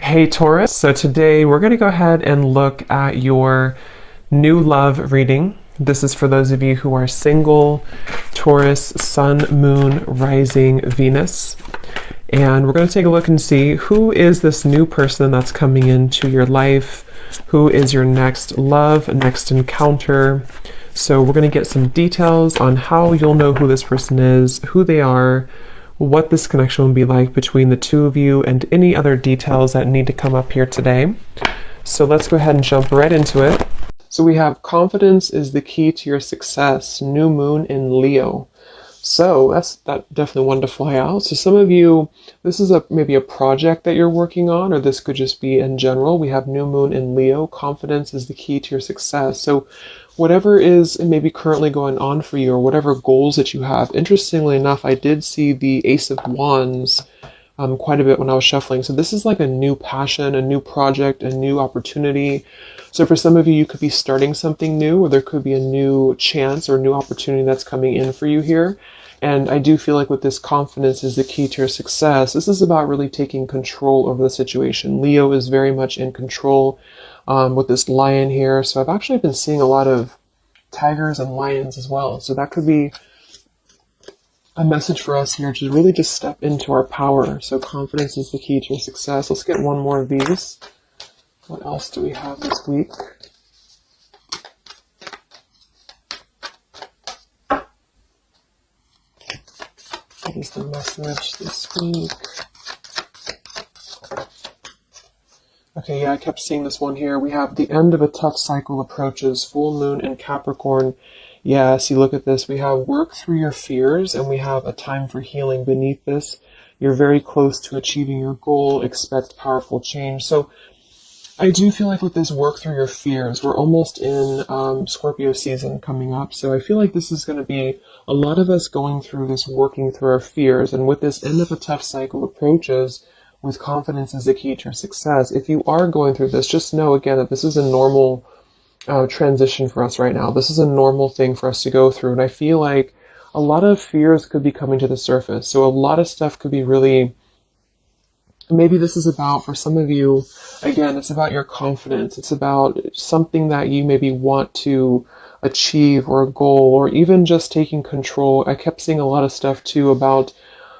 Hey Taurus, so today we're going to go ahead and look at your new love reading. This is for those of you who are single, Taurus, Sun, Moon, Rising, Venus. And we're going to take a look and see who is this new person that's coming into your life, who is your next love, next encounter. So we're going to get some details on how you'll know who this person is, who they are, what this connection will be like between the two of you, and any other details that need to come up here today. So let's go ahead and jump right into it. So we have confidence is the key to your success, new moon in Leo. So that's definitely one to fly out. So some of you, this is maybe a project that you're working on, or this could just be in general. We have new moon in Leo. Confidence is the key to your success. So whatever is maybe currently going on for you, or whatever goals that you have. Interestingly enough, I did see the Ace of Wands quite a bit when I was shuffling. So this is like a new passion, a new project, a new opportunity. So for some of you, you could be starting something new, or there could be a new chance or new opportunity that's coming in for you here. And I do feel like with this confidence is the key to your success. This is about really taking control over the situation. Leo is very much in control with this lion here. So I've actually been seeing a lot of tigers and lions as well. So that could be a message for us here to really just step into our power. So confidence is the key to your success. Let's get one more of these. What else do we have this week? What is the message this week? Okay, yeah, I kept seeing this one here. We have the end of a tough cycle approaches, full moon in Capricorn. Yeah, see, look at this. We have work through your fears, and we have a time for healing beneath this. You're very close to achieving your goal. Expect powerful change. So I do feel like with this work through your fears, we're almost in Scorpio season coming up. So I feel like this is going to be a lot of us going through this, working through our fears. And with this end of a tough cycle approaches, with confidence is the key to your success. If you are going through this, just know again that this is a normal transition for us right now. This is a normal thing for us to go through. And I feel like a lot of fears could be coming to the surface. So a lot of stuff could be really, maybe this is about, for some of you, again, it's about your confidence. It's about something that you maybe want to achieve, or a goal, or even just taking control. I kept seeing a lot of stuff too about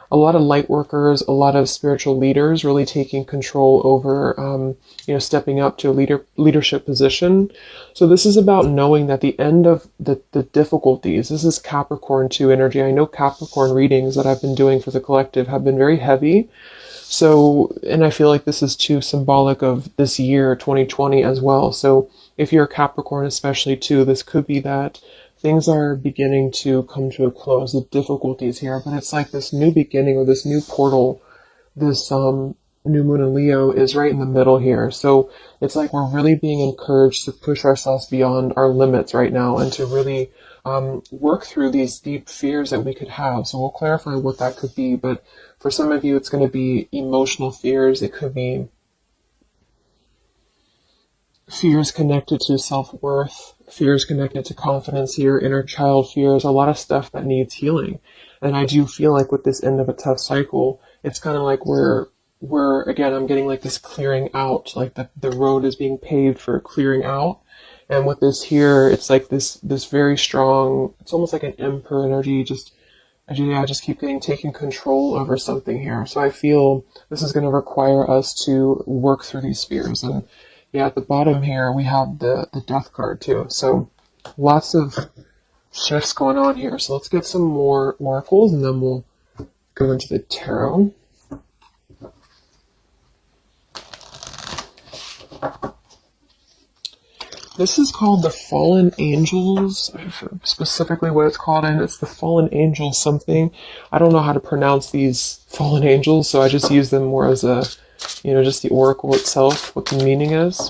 a lot of light workers, a lot of spiritual leaders really taking control over, stepping up to a leadership position. So this is about knowing that the end of the difficulties, this is Capricorn 2 energy. I know Capricorn readings that I've been doing for the collective have been very heavy. So, and I feel like this is too symbolic of this year, 2020 as well. So if you're a Capricorn especially too, this could be that things are beginning to come to a close, the difficulties here, but it's like this new beginning, or this new portal, this new moon in Leo is right in the middle here. So it's like we're really being encouraged to push ourselves beyond our limits right now, and to really work through these deep fears that we could have. So we'll clarify what that could be, but for some of you, it's going to be emotional fears. It could be fears connected to self-worth, fears connected to confidence here, inner child fears, a lot of stuff that needs healing. And I do feel like with this end of a tough cycle, it's kind of like we're again, I'm getting like this clearing out, like the road is being paved for clearing out. And with this here, it's like this very strong, it's almost like an emperor energy, I just keep taking control over something here. So I feel this is going to require us to work through these fears. And yeah, at the bottom here, we have the death card too. So lots of shifts going on here. So let's get some more oracles, and then we'll go into the tarot. This is called the Fallen Angels, specifically what it's called, and it's the Fallen Angel something. I don't know how to pronounce these Fallen Angels, so I just use them more as a, just the oracle itself, what the meaning is.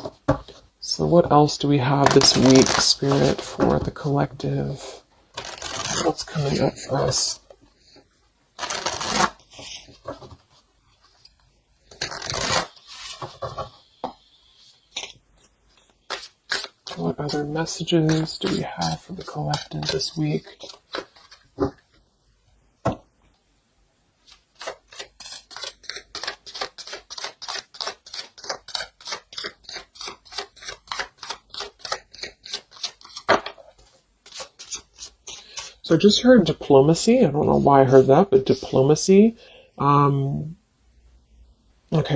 So what else do we have this week, Spirit, for the collective? What's coming up for us? What other messages do we have for the collective this week? So I just heard diplomacy. I don't know why I heard that, but diplomacy. Okay,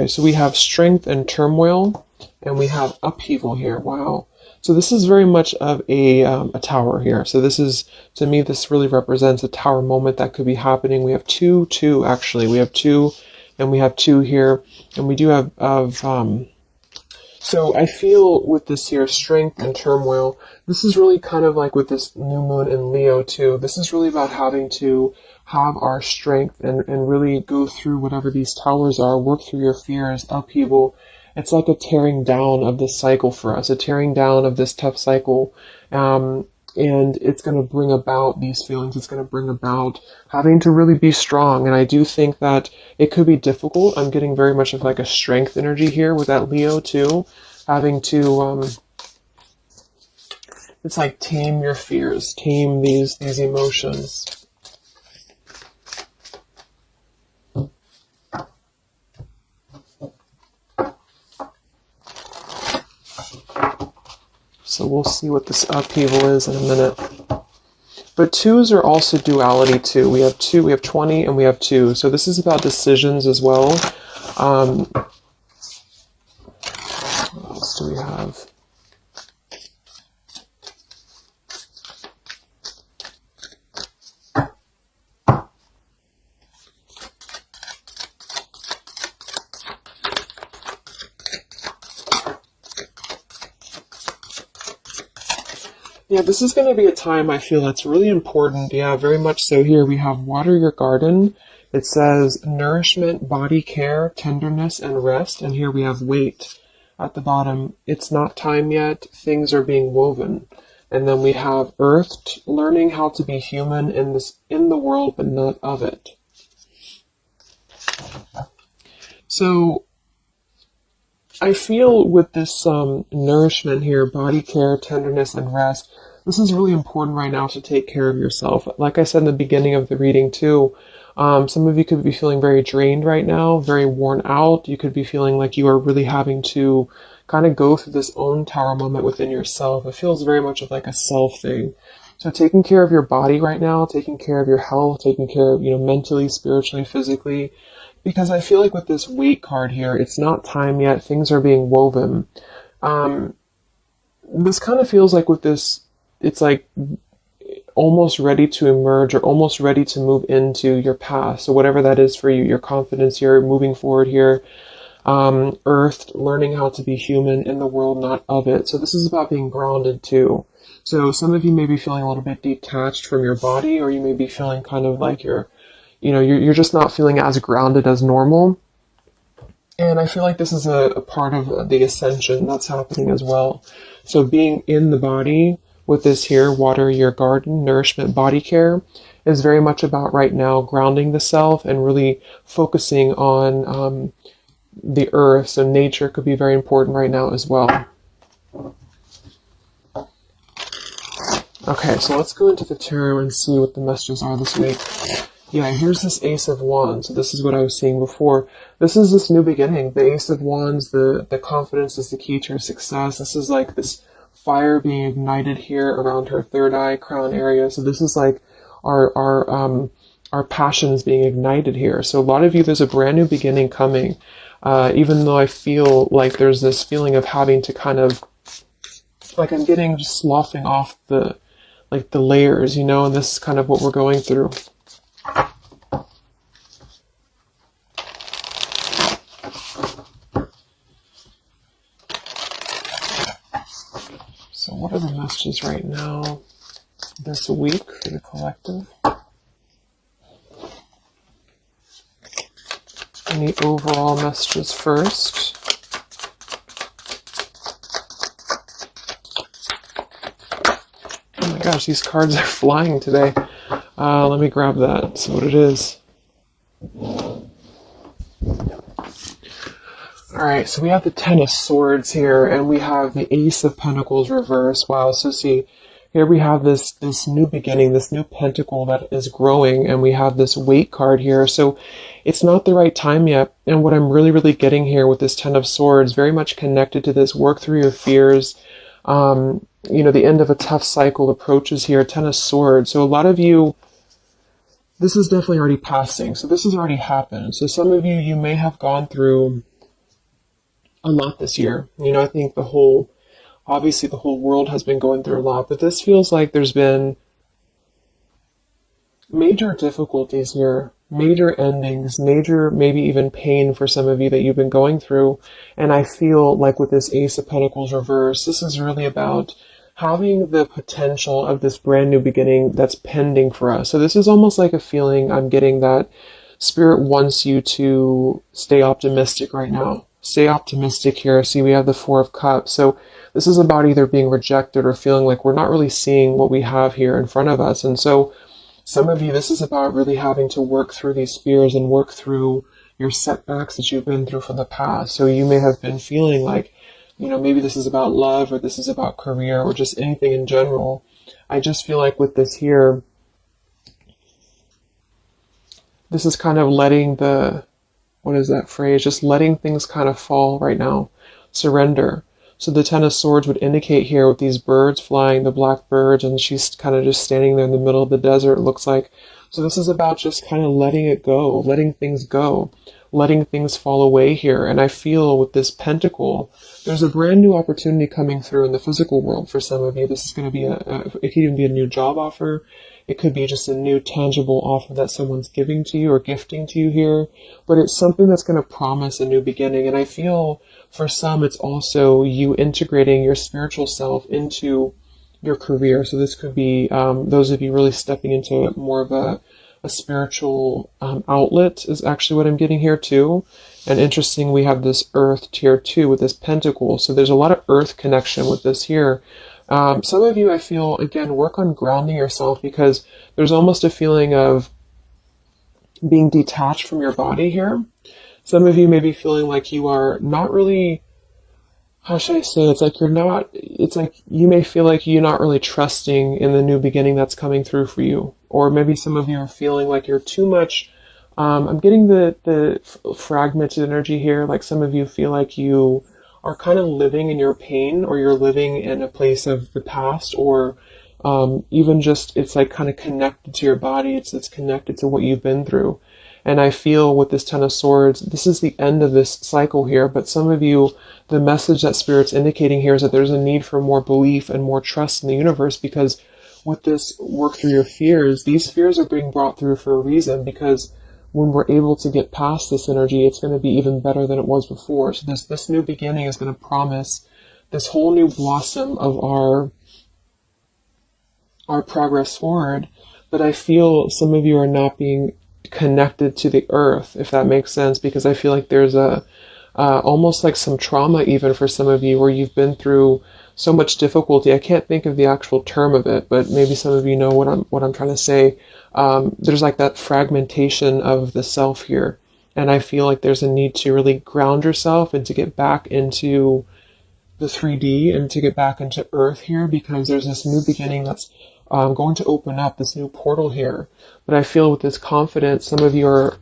so we have strength and turmoil, and we have upheaval here. Wow. So this is very much of a tower here. So this is, to me, this really represents a tower moment that could be happening. We have two, actually. We have two, and we have two here. And we do have, so I feel with this here, strength and turmoil, this is really kind of like with this new moon in Leo too. This is really about having to have our strength and really go through whatever these towers are, work through your fears, upheaval. It's like a tearing down of this cycle for us, a tearing down of this tough cycle. And it's going to bring about these feelings. It's going to bring about having to really be strong. And I do think that it could be difficult. I'm getting very much of like a strength energy here with that Leo too. Having to, it's like tame your fears, tame these emotions. So we'll see what this upheaval is in a minute. But twos are also duality too. We have 20, and we have 2. So this is about decisions as well. What else do we have? Yeah, this is going to be a time I feel that's really important. Yeah, very much so. Here we have water your garden. It says nourishment, body care, tenderness, and rest. And here we have wait at the bottom. It's not time yet. Things are being woven. And then we have earth, learning how to be human in the world, but not of it. So I feel with this nourishment here, body care, tenderness, and rest, this is really important right now to take care of yourself. Like I said in the beginning of the reading too, some of you could be feeling very drained right now, very worn out. You could be feeling like you are really having to kind of go through this own tower moment within yourself. It feels very much of like a self thing. So taking care of your body right now, taking care of your health, taking care of, mentally, spiritually, physically. Because I feel like with this wait card here, it's not time yet. Things are being woven. This kind of feels like with this, it's like almost ready to emerge or almost ready to move into your path. So whatever that is for you, your confidence here, moving forward here. Earth, learning how to be human in the world, not of it. So this is about being grounded too. So some of you may be feeling a little bit detached from your body, or you may be feeling kind of like you're just not feeling as grounded as normal. And I feel like this is a part of the ascension that's happening as well. So being in the body with this here, water your garden, nourishment, body care, is very much about right now grounding the self and really focusing on the earth. So nature could be very important right now as well. Okay, so let's go into the tarot and see what the messages are this week. Yeah, here's this Ace of Wands. So this is what I was saying before. This is this new beginning. The Ace of Wands, the confidence is the key to her success. This is like this fire being ignited here around her third eye, crown area. So this is like our passions being ignited here. So a lot of you, there's a brand new beginning coming. Even though I feel like there's this feeling of having to kind of, like I'm getting just sloughing off the layers, and this is kind of what we're going through. So what are the messages right now this week for the collective? Any overall messages first? Oh my gosh, these cards are flying today. Let me grab that, see what it is. Alright, so we have the Ten of Swords here, and we have the Ace of Pentacles reversed. Wow, so see, here we have this new beginning, this new pentacle that is growing, and we have this weight card here. So it's not the right time yet. And what I'm really, really getting here with this Ten of Swords, very much connected to this, work through your fears. you know, the end of a tough cycle approaches here, Ten of Swords. So a lot of you, this is definitely already passing. So this has already happened. So some of you, you may have gone through a lot this year. You know, I think obviously the whole world has been going through a lot, but this feels like there's been major difficulties here, major endings, major maybe even pain for some of you that you've been going through. And I feel like with this Ace of Pentacles reverse, this is really about having the potential of this brand new beginning that's pending for us. So this is almost like a feeling I'm getting that Spirit wants you to stay optimistic right now. Stay optimistic here. See, we have the Four of Cups. So this is about either being rejected or feeling like we're not really seeing what we have here in front of us. And so some of you, this is about really having to work through these fears and work through your setbacks that you've been through from the past. So you may have been feeling like, you know, maybe this is about love or this is about career or just anything in general. I just feel like with this here, this is kind of letting what is that phrase? Just letting things kind of fall right now. Surrender. So the Ten of Swords would indicate here with these birds flying, the black birds, and she's kind of just standing there in the middle of the desert, it looks like. So this is about just kind of letting it go, letting things go, letting things fall away here. And I feel with this pentacle, there's a brand new opportunity coming through in the physical world for some of you. This is going to be it could even be a new job offer. It could be just a new tangible offer that someone's giving to you or gifting to you here. But it's something that's going to promise a new beginning. And I feel for some, it's also you integrating your spiritual self into your career. So this could be those of you really stepping into more of a spiritual outlet is actually what I'm getting here too. And interesting, we have this earth tier 2 with this pentacle. So there's a lot of earth connection with this here. Some of you, I feel, again, work on grounding yourself because there's almost a feeling of being detached from your body here. Some of you may be feeling like you are not really, how should I say, it's like you may feel like you're not really trusting in the new beginning that's coming through for you. Or maybe some of you are feeling like you're too much, I'm getting the fragmented energy here, like some of you feel like you are kind of living in your pain, or you're living in a place of the past, or even just it's like kind of connected to your body. It's connected to what you've been through. And I feel with this Ten of Swords, this is the end of this cycle here. But some of you, the message that Spirit's indicating here is that there's a need for more belief and more trust in the universe, because with this work through your fears, these fears are being brought through for a reason, because when we're able to get past this energy, it's going to be even better than it was before. So this new beginning is going to promise this whole new blossom of our progress forward. But I feel some of you are not being connected to the earth, if that makes sense, because I feel like there's almost like some trauma even for some of you where you've been through so much difficulty. I can't think of the actual term of it, but maybe some of you know what I'm trying to say. There's like that fragmentation of the self here. And I feel like there's a need to really ground yourself and to get back into the 3D and to get back into earth here, because there's this new beginning that's going to open up, this new portal here. But I feel with this confidence, some of you are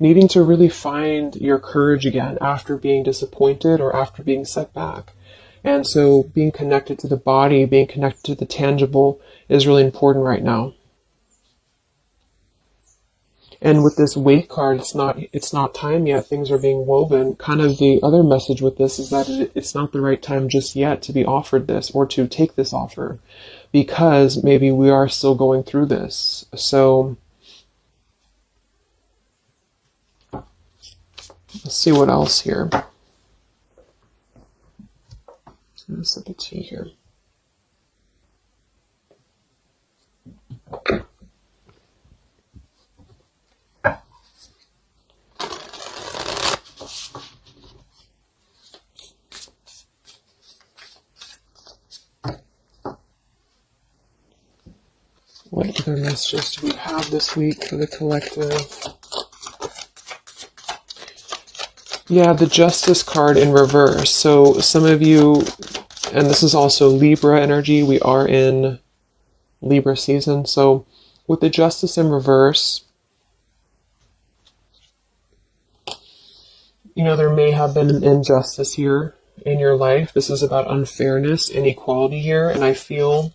needing to really find your courage again after being disappointed or after being set back. And so being connected to the body, being connected to the tangible is really important right now. And with this Wait card, it's not time yet. Things are being woven. Kind of the other message with this is that it's not the right time just yet to be offered this or to take this offer, because maybe we are still going through this. So let's see what else here. I'm going to sip the tea here. What other messages do we have this week for the collective? Yeah, the Justice card in reverse. So some of you, and this is also Libra energy, we are in Libra season. So with the Justice in reverse, you know, there may have been an injustice here. in your life. This is about unfairness, inequality here, and I feel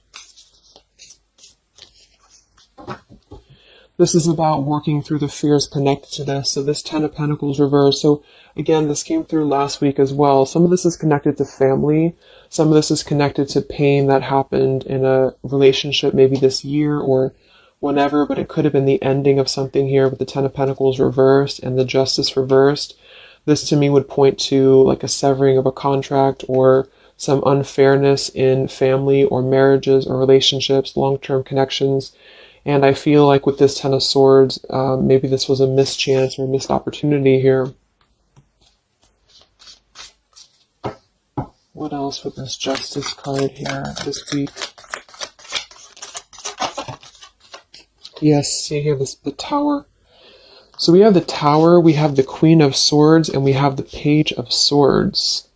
this is about working through the fears connected to this. So this Ten of Pentacles reversed. So again, this came through last week as well. Some of this is connected to family. Some of this is connected to pain that happened in a relationship maybe this year or whenever, but it could have been the ending of something here with the Ten of Pentacles reversed and the Justice reversed. This to me would point to like a severing of a contract or some unfairness in family or marriages or relationships, long-term connections. And I feel like with this Ten of Swords, maybe this was a mischance or a missed opportunity here. What else with this Justice card here this week? Yes, see here, the Tower. So we have the Tower, we have the Queen of Swords, and we have the Page of Swords.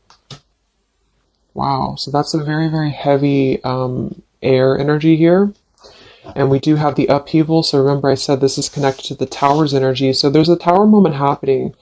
Wow, so that's a very, very heavy air energy here. And we do have the upheaval. So remember I said this is connected to the Tower's energy. So there's a Tower moment happening.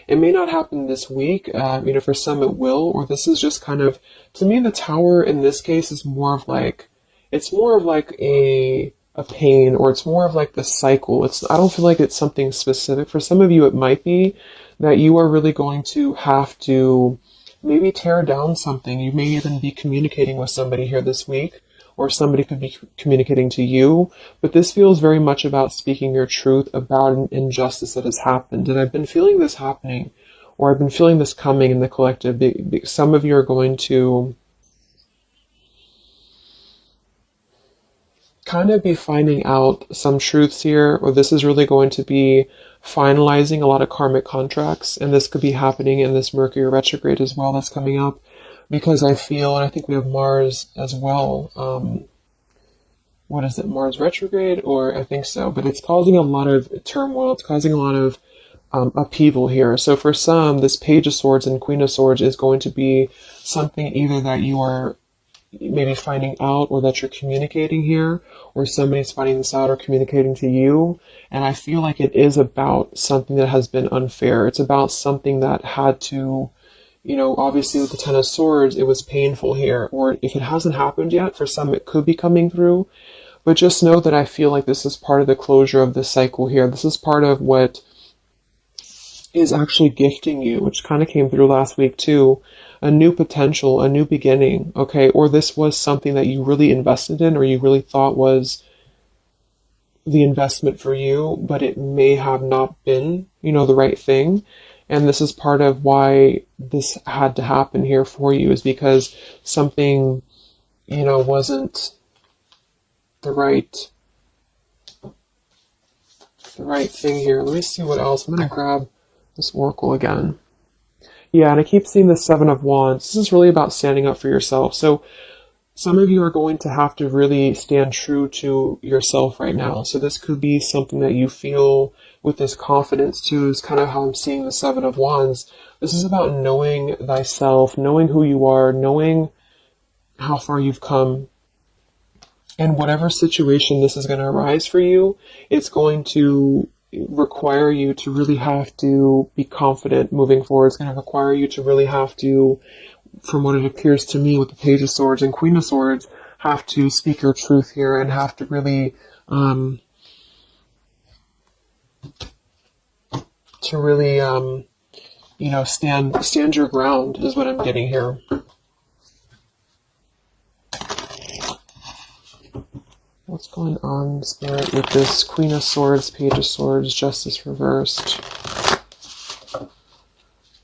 It may not happen this week. For some it will. Or this is just kind of, to me, the Tower in this case is more of like, it's more of like a pain, or it's more of like the cycle. I don't feel like it's something specific. For some of you, it might be that you are really going to have to maybe tear down something. You may even be communicating with somebody here this week, or somebody could be communicating to you, but this feels very much about speaking your truth about an injustice that has happened. And I've been feeling this happening, or I've been feeling this coming in the collective. Some of you are going to kind of be finding out some truths here, or this is really going to be finalizing a lot of karmic contracts, and this could be happening in this Mercury retrograde as well that's coming up. Because I feel, and I think we have Mars as well. What is it, Mars retrograde? Or I think so. But it's causing a lot of turmoil. It's causing a lot of upheaval here. So for some, this Page of Swords and Queen of Swords is going to be something either that you are maybe finding out, or that you're communicating here, or somebody's finding this out or communicating to you. And I feel like it is about something that has been unfair. It's about something that had to, obviously with the Ten of Swords, it was painful here. Or if it hasn't happened yet, for some it could be coming through. But just know that I feel like this is part of the closure of this cycle here. This is part of what is actually gifting you, which kind of came through last week too. A new potential, a new beginning, okay? Or this was something that you really invested in, or you really thought was the investment for you, but it may have not been, the right thing. And this is part of why this had to happen here for you, is because something, wasn't the right thing here. Let me see what else. I'm going to grab this Oracle again. Yeah, and I keep seeing the Seven of Wands. This is really about standing up for yourself. So some of you are going to have to really stand true to yourself right now. So this could be something that you feel with this confidence too, is kind of how I'm seeing the Seven of Wands. This is about knowing thyself, knowing who you are, knowing how far you've come. And whatever situation this is going to arise for you, it's going to require you to really have to be confident moving forward. It's going to require you to really have to, from what it appears to me with the Page of Swords and Queen of Swords, have to speak your truth here and have to really stand your ground is what I'm getting here. What's going on, Spirit, with this Queen of Swords, Page of Swords, Justice reversed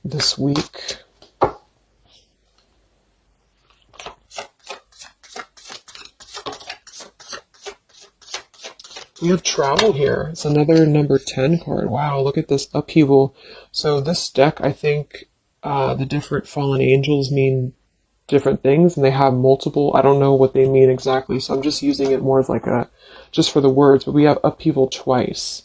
this week? We have travel here. It's another number 10 card. Wow, look at this upheaval. So this deck, I think the different fallen angels mean different things, and they have multiple. I don't know what they mean exactly, so I'm just using it more as like just for the words. But we have upheaval twice.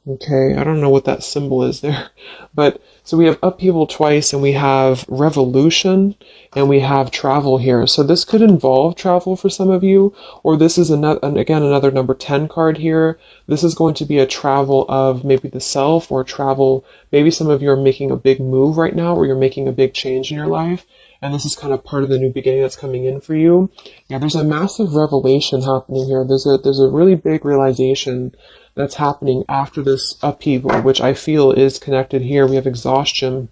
Okay, I don't know what that symbol is there. But so we have upheaval twice, and we have revolution, and we have travel here. So this could involve travel for some of you, or this is another, again, another number 10 card here. This is going to be a travel of maybe the self, or travel, maybe some of you are making a big move right now, or you're making a big change in your life. And this is kind of part of the new beginning that's coming in for you. Yeah, there's a massive revelation happening here. There's a really big realization that's happening after this upheaval, which I feel is connected here. We have exhaustion.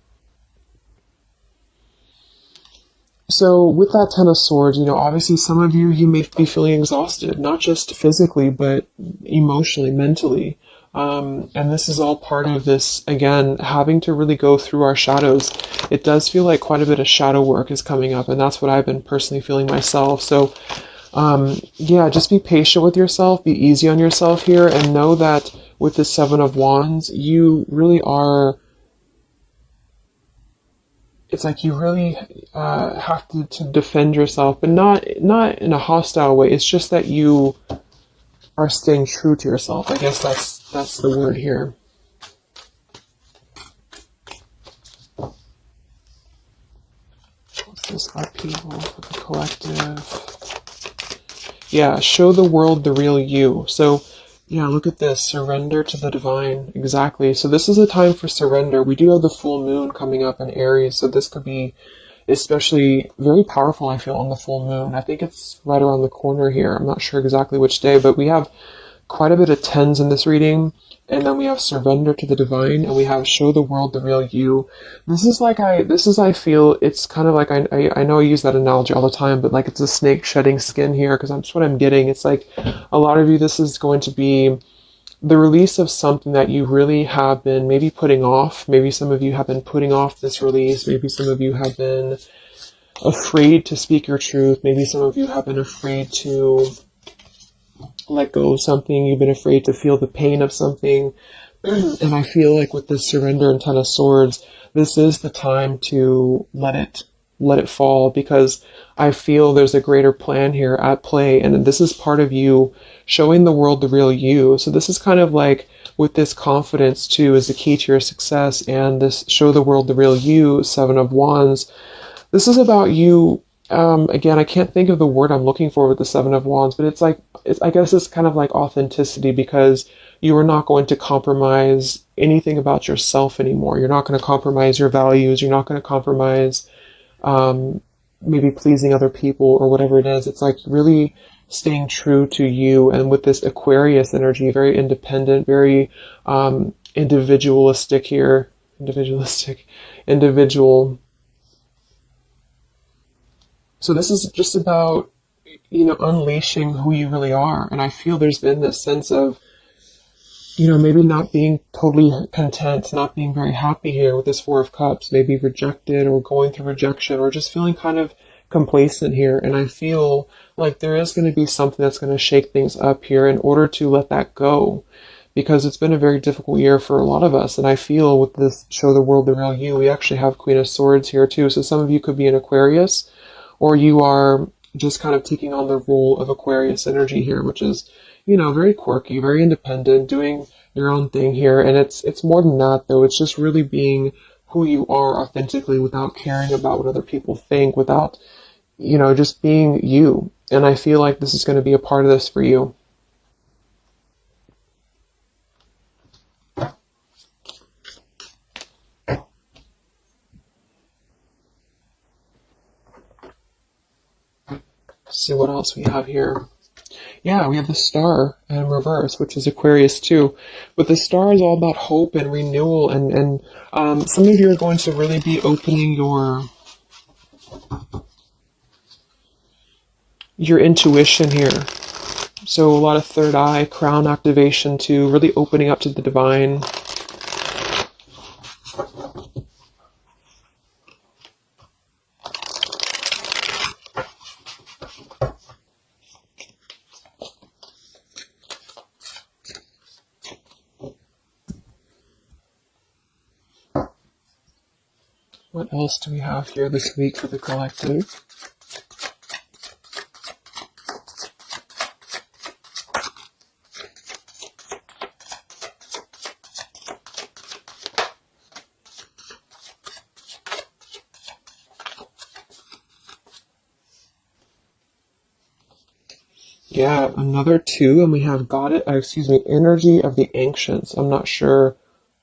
So with that Ten of Swords, obviously some of you may be feeling exhausted, not just physically, but emotionally, mentally. And this is all part of this, again, having to really go through our shadows. It does feel like quite a bit of shadow work is coming up, and that's what I've been personally feeling myself. So yeah, just be patient with yourself, be easy on yourself here, and know that with the Seven of Wands, you really are, it's like you really have to defend yourself, but not in a hostile way. It's just that you are staying true to yourself. I guess that's the word here. What's this upheaval for the collective? Yeah, show the world the real you. So, yeah, look at this. Surrender to the divine. Exactly. So this is a time for surrender. We do have the full moon coming up in Aries, so this could be especially very powerful, I feel, on the full moon. I think it's right around the corner here. I'm not sure exactly which day, but we have quite a bit of tens in this reading. And then we have surrender to the divine, and we have show the world the real you. I feel, it's kind of like, I know I use that analogy all the time, but like it's a snake shedding skin here, because that's what I'm getting. It's like a lot of you, this is going to be the release of something that you really have been maybe putting off. Maybe some of you have been putting off this release. Maybe some of you have been afraid to speak your truth. Maybe some of you have been afraid to let go of something. You've been afraid to feel the pain of something. And I feel like with this surrender and Ten of Swords, this is the time to let it fall, because I feel there's a greater plan here at play, and this is part of you showing the world the real you. So this is kind of like, with this confidence too is the key to your success, and this show the world the real you, Seven of Wands. This is about you. Again, I can't think of the word I'm looking for with the Seven of Wands, but I guess it's kind of like authenticity, because you are not going to compromise anything about yourself anymore. You're not going to compromise your values. You're not going to compromise maybe pleasing other people or whatever it is. It's like really staying true to you. And with this Aquarius energy, very independent, very individualistic here. Individual. So this is just about, unleashing who you really are. And I feel there's been this sense of, maybe not being totally content, not being very happy here with this Four of Cups, maybe rejected or going through rejection, or just feeling kind of complacent here. And I feel like there is going to be something that's going to shake things up here in order to let that go, because it's been a very difficult year for a lot of us. And I feel with this show the world the real you, we actually have Queen of Swords here too. So some of you could be an Aquarius, or you are just kind of taking on the role of Aquarius energy here, which is, very quirky, very independent, doing your own thing here. And it's more than that, though. It's just really being who you are authentically, without caring about what other people think, without, just being you. And I feel like this is going to be a part of this for you. See what else we have here. Yeah, we have the Star in reverse, which is Aquarius too. But the Star is all about hope and renewal, and some of you are going to really be opening your intuition here. So a lot of third eye, crown activation too, really opening up to the divine. What else do we have here this week for the collective? Yeah, another 2, and we have energy of the ancients. I'm not sure,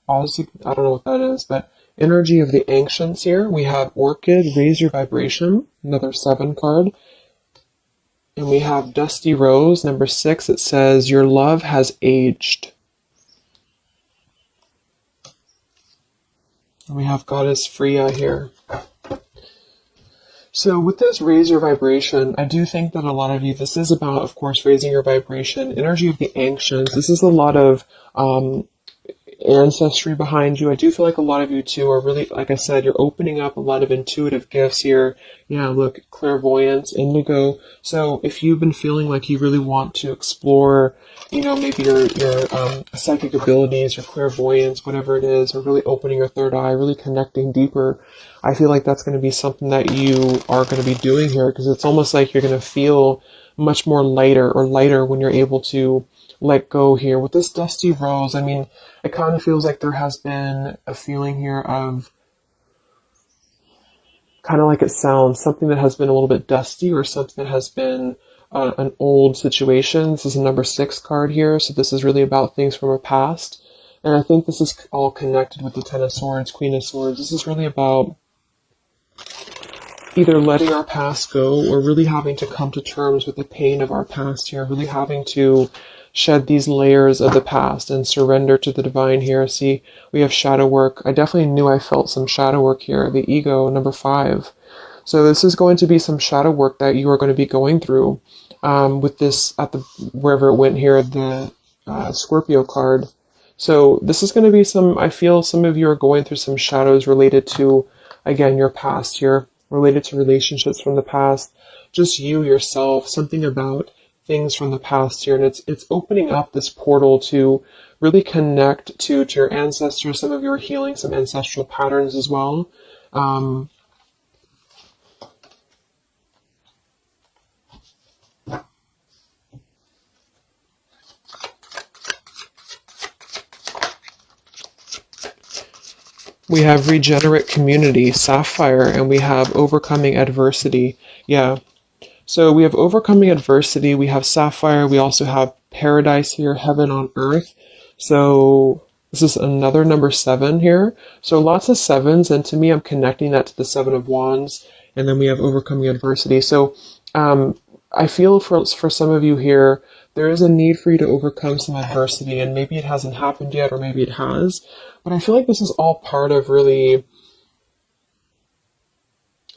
honestly, I don't know what that is, but energy of the ancients here. We have orchid, raise your vibration, another 7 card. And we have dusty rose, number 6. It says, your love has aged. And we have goddess Freya here. So with this raise your vibration, I do think that a lot of you, this is about, of course, raising your vibration, energy of the ancients. This is a lot of ancestry behind you. I do feel like a lot of you too are really, like I said, you're opening up a lot of intuitive gifts here. Yeah, look, clairvoyance, indigo. So if you've been feeling like you really want to explore, maybe your psychic abilities, your clairvoyance, whatever it is, or really opening your third eye, really connecting deeper, I feel like that's going to be something that you are going to be doing here, because it's almost like you're going to feel much more lighter when you're able to let go here. With this dusty rose, I mean, it kind of feels like there has been a feeling here of, kind of like it sounds, something that has been a little bit dusty, or something that has been an old situation. This is a number 6 card here, so this is really about things from our past. And I think this is all connected with the 10 of Swords, Queen of Swords. This is really about either letting our past go, or really having to come to terms with the pain of our past here, really having to shed these layers of the past and surrender to the divine here. See, we have shadow work. I definitely knew I felt some shadow work here. The ego, number 5. So this is going to be some shadow work that you are going to be going through with this at the wherever it went here, the Scorpio card. So this is going to be I feel some of you are going through some shadows related to, again, your past here, related to relationships from the past, just you yourself, something about things from the past here. And it's opening up this portal to really connect to your ancestors. Some of you are healing some ancestral patterns as well. We have regenerate community, sapphire, and we have overcoming adversity. Yeah. So we have overcoming adversity, we have sapphire, we also have paradise here, heaven on earth. So this is another number 7 here. So lots of 7s, and to me, I'm connecting that to the 7 of Wands. And then we have overcoming adversity. So I feel for some of you here, there is a need for you to overcome some adversity, and maybe it hasn't happened yet, or maybe it has. But I feel like this is all part of really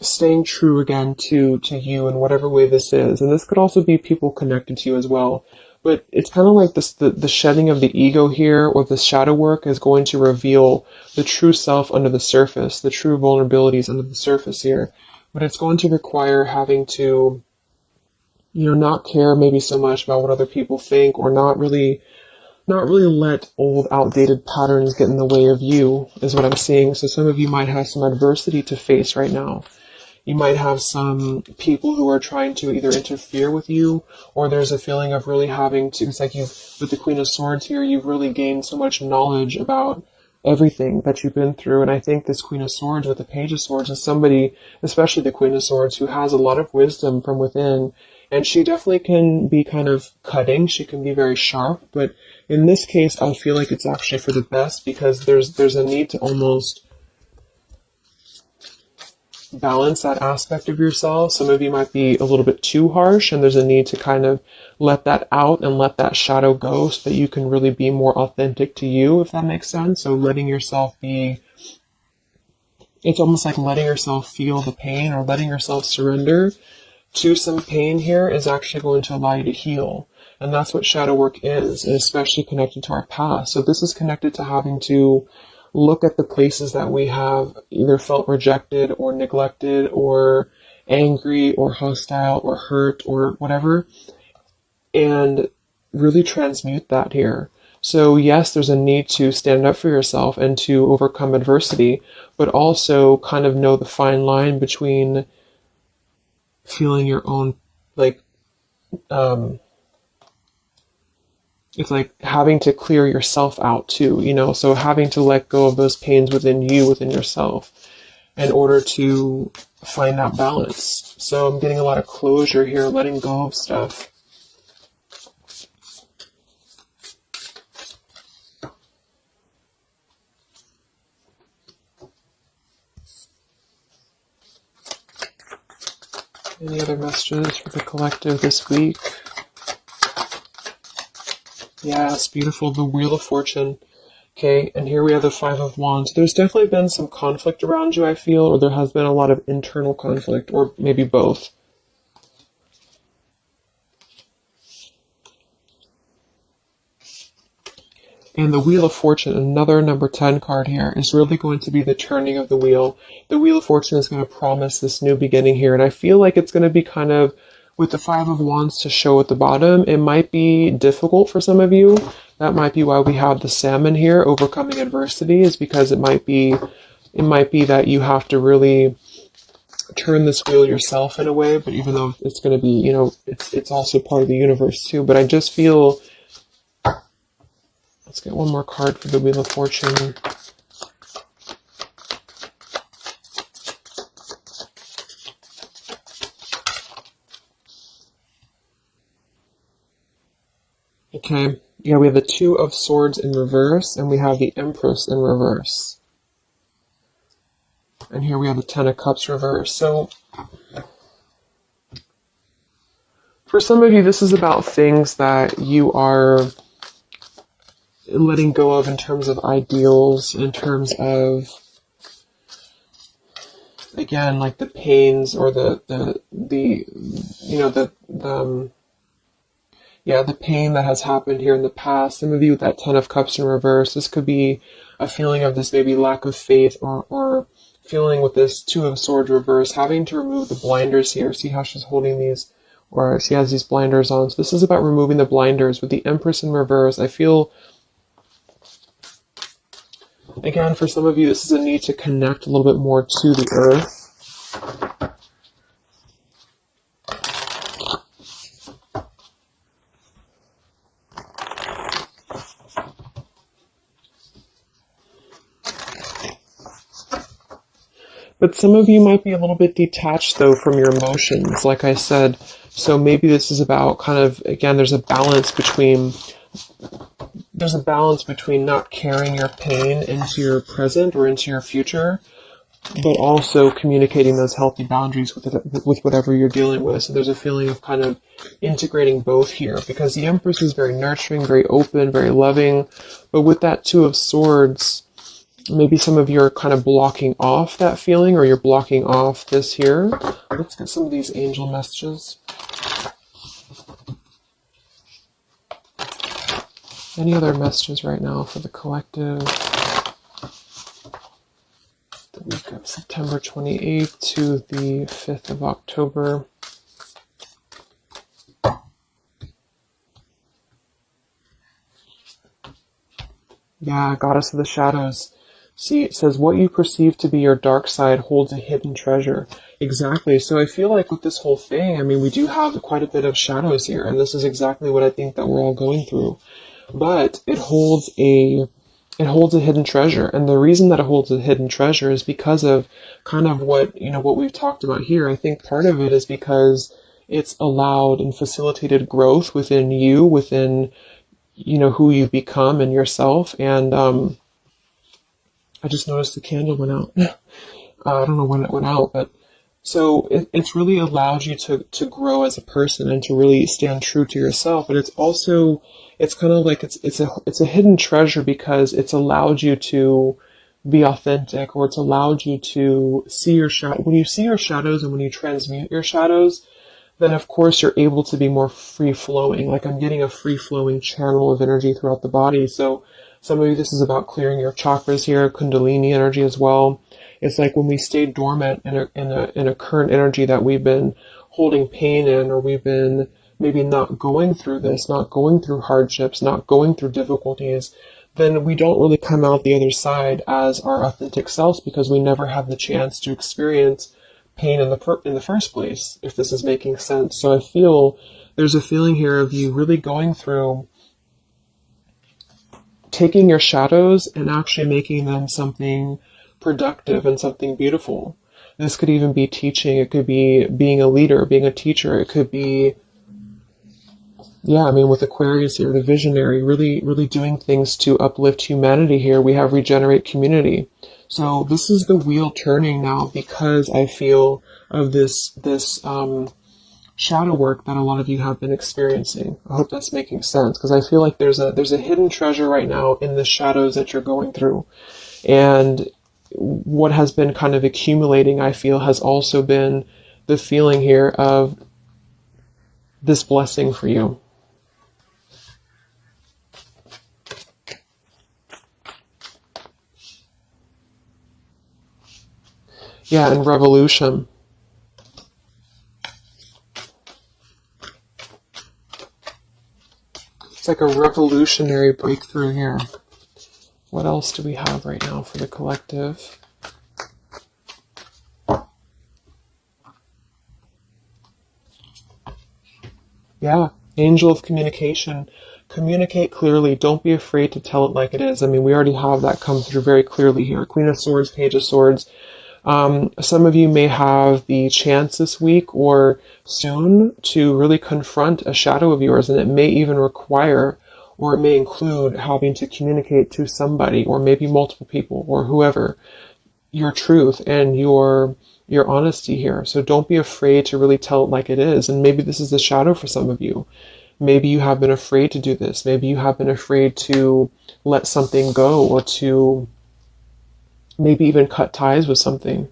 staying true again to you in whatever way this is. And this could also be people connected to you as well. But it's kind of like this, the shedding of the ego here, or the shadow work, is going to reveal the true self under the surface, the true vulnerabilities under the surface here. But it's going to require having to, not care maybe so much about what other people think, or not really let old, outdated patterns get in the way of you, is what I'm seeing. So some of you might have some adversity to face right now. You might have some people who are trying to either interfere with you, or there's a feeling of really having to, it's like with the Queen of Swords here, you've really gained so much knowledge about everything that you've been through. And I think this Queen of Swords with the Page of Swords is somebody, especially the Queen of Swords, who has a lot of wisdom from within. And she definitely can be kind of cutting. She can be very sharp. But in this case, I feel like it's actually for the best, because there's a need to almost balance that aspect of yourself. Some of you might be a little bit too harsh, and there's a need to kind of let that out and let that shadow go, so that you can really be more authentic to you, if that makes sense. So letting yourself be, it's almost like letting yourself feel the pain, or letting yourself surrender to some pain here is actually going to allow you to heal. And that's what shadow work is, and especially connected to our past. So this is connected to having to look at the places that we have either felt rejected or neglected or angry or hostile or hurt or whatever, and really transmute that here. So yes, there's a need to stand up for yourself and to overcome adversity, but also kind of know the fine line between feeling your own, like, it's like having to clear yourself out too, so having to let go of those pains within you, within yourself, in order to find that balance. So I'm getting a lot of closure here, letting go of stuff. Any other messages for the collective this week? Yes, beautiful. The Wheel of Fortune. Okay, and here we have the Five of Wands. There's definitely been some conflict around you, I feel, or there has been a lot of internal conflict, or maybe both. And the Wheel of Fortune, another number 10 card here, is really going to be the turning of the wheel. The Wheel of Fortune is going to promise this new beginning here, and I feel like it's going to be kind of, with the Five of Wands to show at the bottom, it might be difficult for some of you. That might be why we have the Salmon here, overcoming adversity, is because it might be that you have to really turn this wheel yourself in a way, but even though it's going to be, you know, it's also part of the universe too. But I just feel, let's get one more card for the Wheel of Fortune. Okay, yeah, we have the Two of Swords in reverse, and we have the Empress in reverse. And here we have the Ten of Cups reverse. So, for some of you, this is about things that you are letting go of in terms of ideals, in terms of, again, like the pains or the pain that has happened here in the past. Some of you with that Ten of Cups in reverse, this could be a feeling of this maybe lack of faith, or feeling with this Two of Swords reverse, having to remove the blinders here. See how she's holding these, or she has these blinders on. So this is about removing the blinders. With the Empress in reverse, I feel, again, for some of you, this is a need to connect a little bit more to the earth. But some of you might be a little bit detached, though, from your emotions, like I said. So maybe this is about kind of, again, there's a balance between not carrying your pain into your present or into your future, but also communicating those healthy boundaries with whatever you're dealing with. So there's a feeling of kind of integrating both here, because the Empress is very nurturing, very open, very loving. But with that Two of Swords, maybe some of you are kind of blocking off that feeling, or you're blocking off this here. Let's get some of these angel messages. Any other messages right now for the collective? The week of September 28th to the 5th of October. Yeah, Goddess of the Shadows. See, it says, what you perceive to be your dark side holds a hidden treasure. Exactly. So I feel like with this whole thing, I mean, we do have quite a bit of shadows here, and this is exactly what I think that we're all going through. But it holds a hidden treasure. And the reason that it holds a hidden treasure is because of kind of what we've talked about here. I think part of it is because it's allowed and facilitated growth within you, within, who you've become and yourself. And, I just noticed the candle went out. I don't know when it went out, but so it's really allowed you to grow as a person and to really stand true to yourself. But it's also, it's kind of like it's a hidden treasure because it's allowed you to be authentic, or it's allowed you to see your shadow. When you see your shadows and when you transmute your shadows, then of course you're able to be more free flowing. Like I'm getting a free flowing channel of energy throughout the body. So some of you, this is about clearing your chakras here, Kundalini energy as well. It's like when we stay dormant in a current energy that we've been holding pain in, or we've been maybe not going through this, not going through hardships, not going through difficulties, then we don't really come out the other side as our authentic selves, because we never have the chance to experience pain in the first place, if this is making sense. So I feel there's a feeling here of you really going through, taking your shadows and actually making them something productive and something beautiful. This could even be teaching. It could be being a leader, being a teacher. It could be, with Aquarius here, the visionary, really, really doing things to uplift humanity here. We have regenerate community. So this is the wheel turning now, because I feel of this shadow work that a lot of you have been experiencing. I hope that's making sense, because I feel like there's a hidden treasure right now in the shadows that you're going through. And what has been kind of accumulating, I feel, has also been the feeling here of this blessing for you. Yeah, and revolution. It's like a revolutionary breakthrough here. What else do we have right now for the collective? Yeah, angel of communication. Communicate clearly. Don't be afraid to tell it like it is. I mean, we already have that come through very clearly here. Queen of Swords, Page of Swords. Some of you may have the chance this week or soon to really confront a shadow of yours, and it may even require, or it may include, having to communicate to somebody, or maybe multiple people, or whoever, your truth and your honesty here. So don't be afraid to really tell it like it is. And maybe this is the shadow for some of you. Maybe you have been afraid to do this. Maybe you have been afraid to let something go, or to maybe even cut ties with something.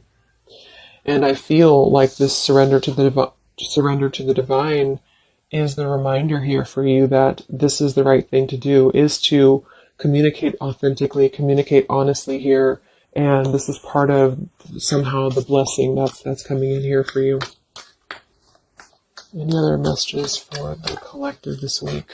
And I feel like this surrender to the divine is the reminder here for you that this is the right thing to do, is to communicate authentically, communicate honestly here. And this is part of somehow the blessing that's coming in here for you. Any other messages for the collective this week?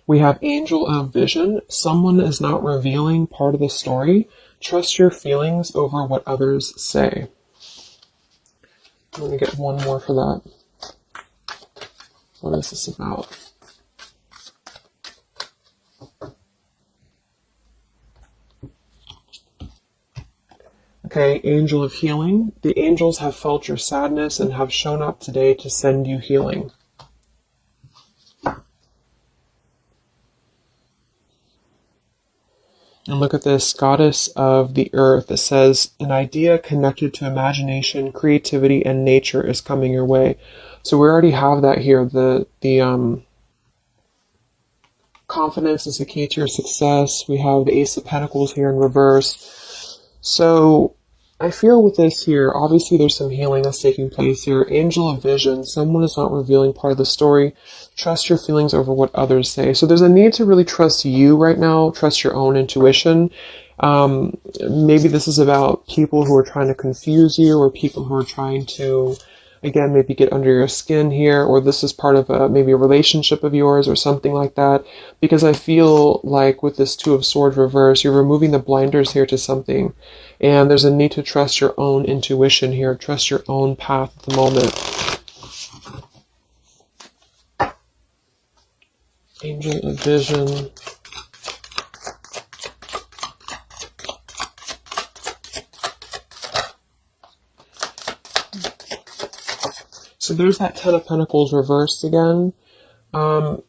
We have Angel of Vision. Someone is not revealing part of the story. Trust your feelings over what others say. I'm going to get one more for that. What is this about? Okay, Angel of Healing. The angels have felt your sadness and have shown up today to send you healing. And look at this, Goddess of the Earth. It says, an idea connected to imagination, creativity, and nature is coming your way. So we already have that here. The confidence is the key to your success. We have the Ace of Pentacles here in reverse. So I feel with this here, obviously there's some healing that's taking place here. Angel of Vision. Someone is not revealing part of the story. Trust your feelings over what others say. So there's a need to really trust you right now. Trust your own intuition. Maybe this is about people who are trying to confuse you, or people who are trying to, again, maybe get under your skin here, or this is part of maybe a relationship of yours or something like that. Because I feel like with this Two of Swords reverse, you're removing the blinders here to something. And there's a need to trust your own intuition here. Trust your own path at the moment. Angel of Vision. So there's that Ten of Pentacles reversed again. And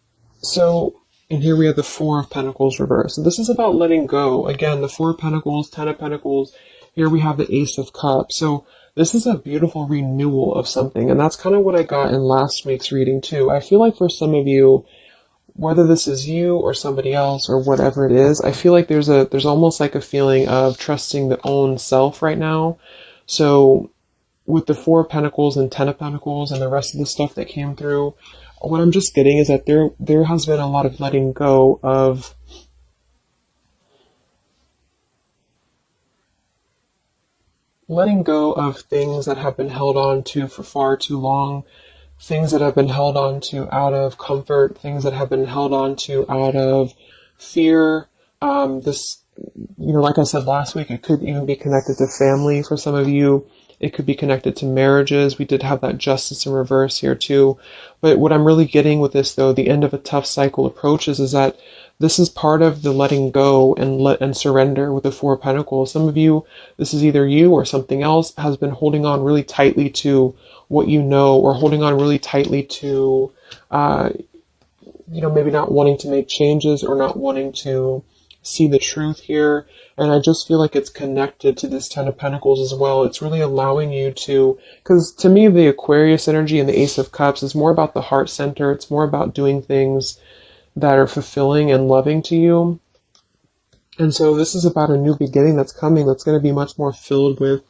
here we have the Four of Pentacles reversed. So this is about letting go. Again, the Four of Pentacles, Ten of Pentacles. Here we have the Ace of Cups. So this is a beautiful renewal of something. And that's kind of what I got in last week's reading too. I feel like for some of you, whether this is you or somebody else or whatever it is, I feel like there's almost like a feeling of trusting the own self right now. So with the Four of Pentacles and Ten of Pentacles and the rest of the stuff that came through, what I'm just getting is that there has been a lot of letting go of things that have been held on to for far too long, things that have been held on to out of comfort, things that have been held on to out of fear. Like I said last week, it could even be connected to family for some of you. It could be connected to marriages. We did have that justice in reverse here too. But what I'm really getting with this, though, the end of a tough cycle approaches, is that this is part of the letting go and surrender with the Four of Pentacles. Some of you, this is either you or something else, has been holding on really tightly to what you know, or holding on really tightly to, maybe not wanting to make changes or not wanting to see the truth here. And I just feel like it's connected to this Ten of Pentacles as well. It's really allowing you to, because to me, the Aquarius energy and the Ace of Cups is more about the heart center. It's more about doing things that are fulfilling and loving to you. And so this is about a new beginning that's coming, that's going to be much more filled with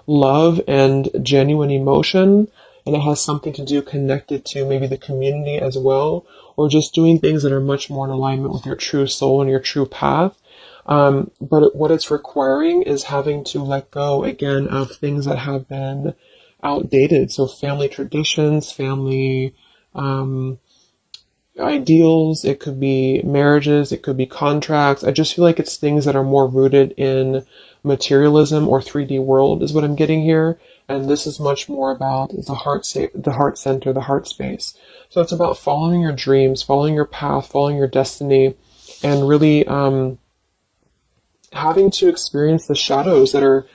love and genuine emotion. And it has something to do connected to maybe the community as well, or just doing things that are much more in alignment with your true soul and your true path. But what it's requiring is having to let go again of things that have been outdated. So family traditions, family ideals, it could be marriages, it could be contracts. I just feel like it's things that are more rooted in materialism or 3D world is what I'm getting here. And this is much more about the heart center, the heart space. So it's about following your dreams, following your path, following your destiny, and really having to experience the shadows that are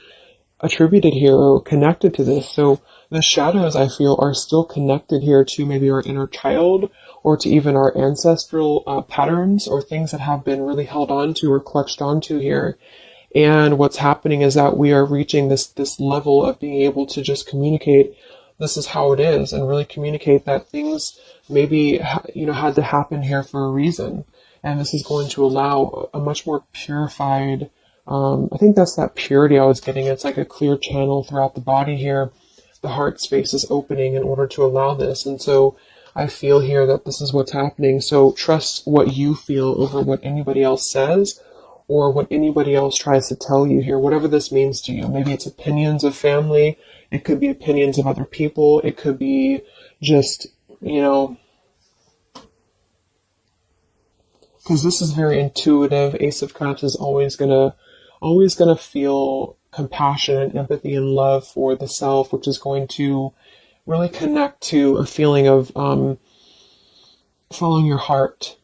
attributed here or connected to this. So the shadows, I feel, are still connected here to maybe our inner child, or to even our ancestral patterns, or things that have been really held on to or clutched onto here. And what's happening is that we are reaching this level of being able to just communicate, this is how it is, and really communicate that things maybe, had to happen here for a reason. And this is going to allow a much more purified, I think that's that purity I was getting. It's like a clear channel throughout the body here. The heart space is opening in order to allow this. And so I feel here that this is what's happening. So trust what you feel over what anybody else says, or what anybody else tries to tell you here, whatever this means to you. Maybe it's opinions of family. It could be opinions of other people. It could be just, because this is very intuitive. Ace of Cups is always gonna feel compassion and empathy and love for the self, which is going to really connect to a feeling of following your heart.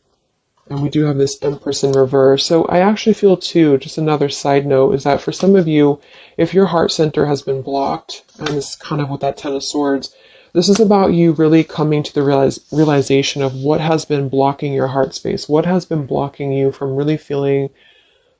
And we do have this Empress in reverse. So I actually feel too, just another side note, is that for some of you, if your heart center has been blocked, and this is kind of with that Ten of Swords, this is about you really coming to the realization of what has been blocking your heart space, what has been blocking you from really feeling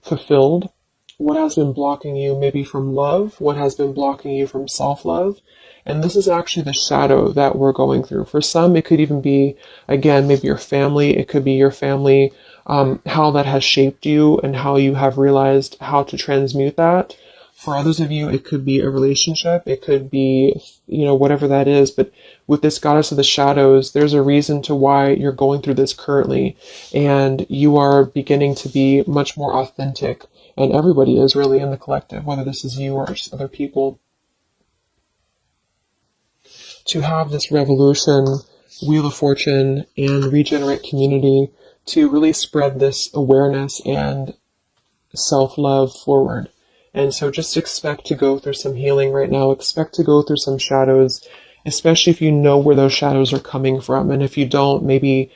fulfilled, what has been blocking you maybe from love, what has been blocking you from self-love. And this is actually the shadow that we're going through. For some, it could even be, again, maybe your family. It could be your family, how that has shaped you and how you have realized how to transmute that. For others of you, it could be a relationship. It could be, whatever that is. But with this Goddess of the Shadows, there's a reason to why you're going through this currently. And you are beginning to be much more authentic. And everybody is really in the collective, whether this is you or other people. To have this revolution, Wheel of Fortune, and Regenerate community to really spread this awareness and self-love forward. And so just expect to go through some healing right now. Expect to go through some shadows, especially if you know where those shadows are coming from. And if you don't, maybe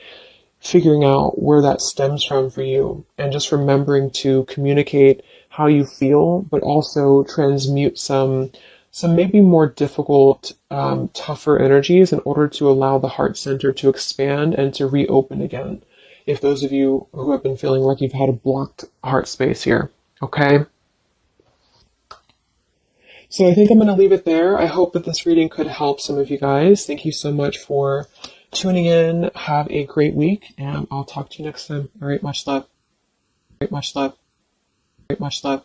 figuring out where that stems from for you. And just remembering to communicate how you feel, but also transmute some maybe more difficult, tougher energies in order to allow the heart center to expand and to reopen again. If those of you who have been feeling like you've had a blocked heart space here, okay? So I think I'm going to leave it there. I hope that this reading could help some of you guys. Thank you so much for tuning in. Have a great week, and I'll talk to you next time. All right, much love. Much love. Much love.